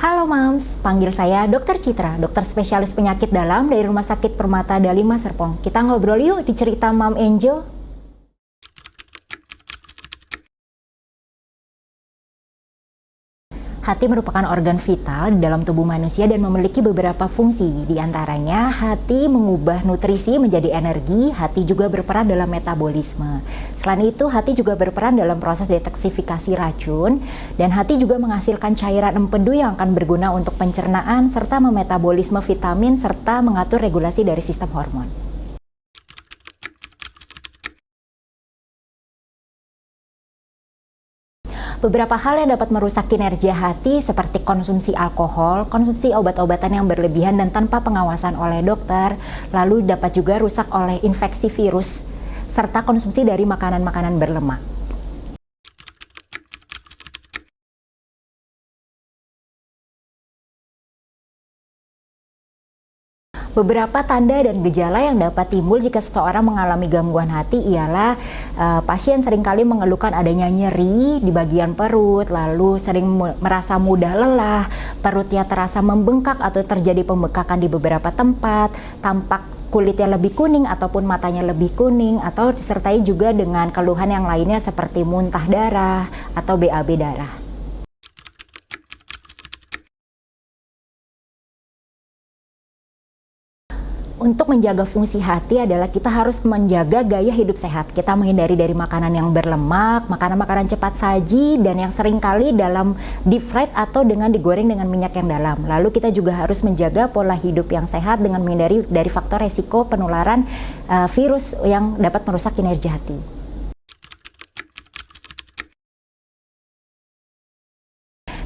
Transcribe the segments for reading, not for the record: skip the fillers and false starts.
Halo Mams, panggil saya Dokter Citra, dokter spesialis penyakit dalam dari Rumah Sakit Permata Dalima Serpong. Kita ngobrol yuk di cerita Mam Angel. Hati merupakan organ vital di dalam tubuh manusia dan memiliki beberapa fungsi. Di antaranya, hati mengubah nutrisi menjadi energi, hati juga berperan dalam metabolisme. Selain itu, hati juga berperan dalam proses detoksifikasi racun, dan hati juga menghasilkan cairan empedu yang akan berguna untuk pencernaan, serta memetabolisme vitamin, serta mengatur regulasi dari sistem hormon. Beberapa hal yang dapat merusak kinerja hati seperti konsumsi alkohol, konsumsi obat-obatan yang berlebihan dan tanpa pengawasan oleh dokter, lalu dapat juga rusak oleh infeksi virus, serta konsumsi dari makanan-makanan berlemak. Beberapa tanda dan gejala yang dapat timbul jika seseorang mengalami gangguan hati ialah pasien seringkali mengeluhkan adanya nyeri di bagian perut, lalu sering merasa mudah lelah, perutnya terasa membengkak atau terjadi pembekakan di beberapa tempat, tampak kulitnya lebih kuning ataupun matanya lebih kuning, atau disertai juga dengan keluhan yang lainnya seperti muntah darah atau BAB darah. Untuk menjaga fungsi hati adalah kita harus menjaga gaya hidup sehat. Kita menghindari dari makanan yang berlemak, makanan-makanan cepat saji, dan yang seringkali dalam deep fried atau dengan digoreng dengan minyak yang dalam. Lalu kita juga harus menjaga pola hidup yang sehat dengan menghindari dari faktor resiko penularan virus yang dapat merusak kinerja hati.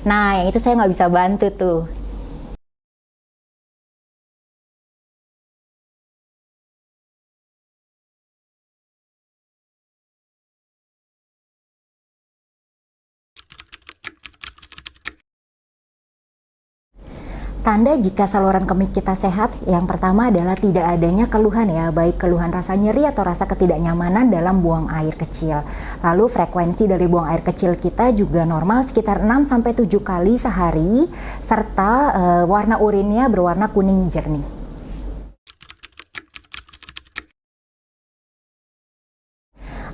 Nah, yang itu saya nggak bisa bantu tuh. Tanda jika saluran kemih kita sehat, yang pertama adalah tidak adanya keluhan ya, baik keluhan rasa nyeri atau rasa ketidaknyamanan dalam buang air kecil. Lalu frekuensi dari buang air kecil kita juga normal sekitar 6-7 kali sehari, serta warna urinnya berwarna kuning jernih.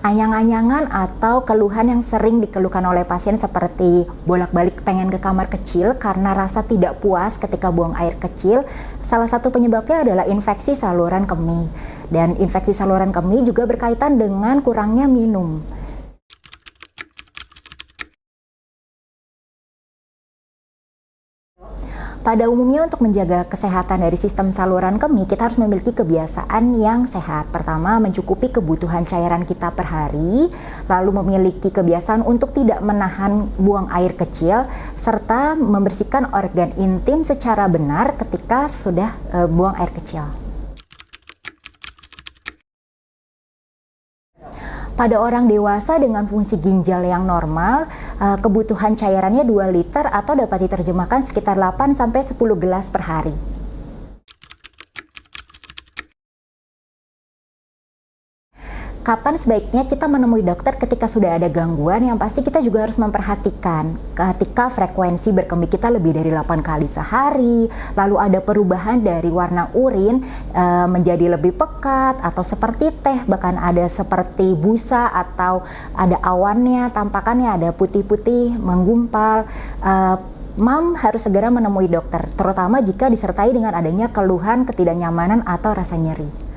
Anyang-anyangan atau keluhan yang sering dikeluhkan oleh pasien seperti bolak-balik pengen ke kamar kecil karena rasa tidak puas ketika buang air kecil, salah satu penyebabnya adalah infeksi saluran kemih. Dan infeksi saluran kemih juga berkaitan dengan kurangnya minum. Pada umumnya untuk menjaga kesehatan dari sistem saluran kemih, kita harus memiliki kebiasaan yang sehat. Pertama, mencukupi kebutuhan cairan kita per hari, lalu memiliki kebiasaan untuk tidak menahan buang air kecil, serta membersihkan organ intim secara benar ketika sudah buang air kecil. Pada orang dewasa dengan fungsi ginjal yang normal, kebutuhan cairannya 2 liter atau dapat diterjemahkan sekitar 8-10 gelas per hari. Kapan sebaiknya kita menemui dokter ketika sudah ada gangguan? Yang pasti kita juga harus memperhatikan ketika frekuensi berkemih kita lebih dari 8 kali sehari, lalu ada perubahan dari warna urin menjadi lebih pekat atau seperti teh, bahkan ada seperti busa atau ada awannya, tampakannya ada putih-putih menggumpal. Mam harus segera menemui dokter, terutama jika disertai dengan adanya keluhan ketidaknyamanan atau rasa nyeri.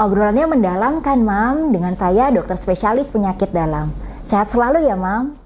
Obrolannya mendalam kan, Mam? Dengan saya, dokter spesialis penyakit dalam. Sehat selalu ya, Mam.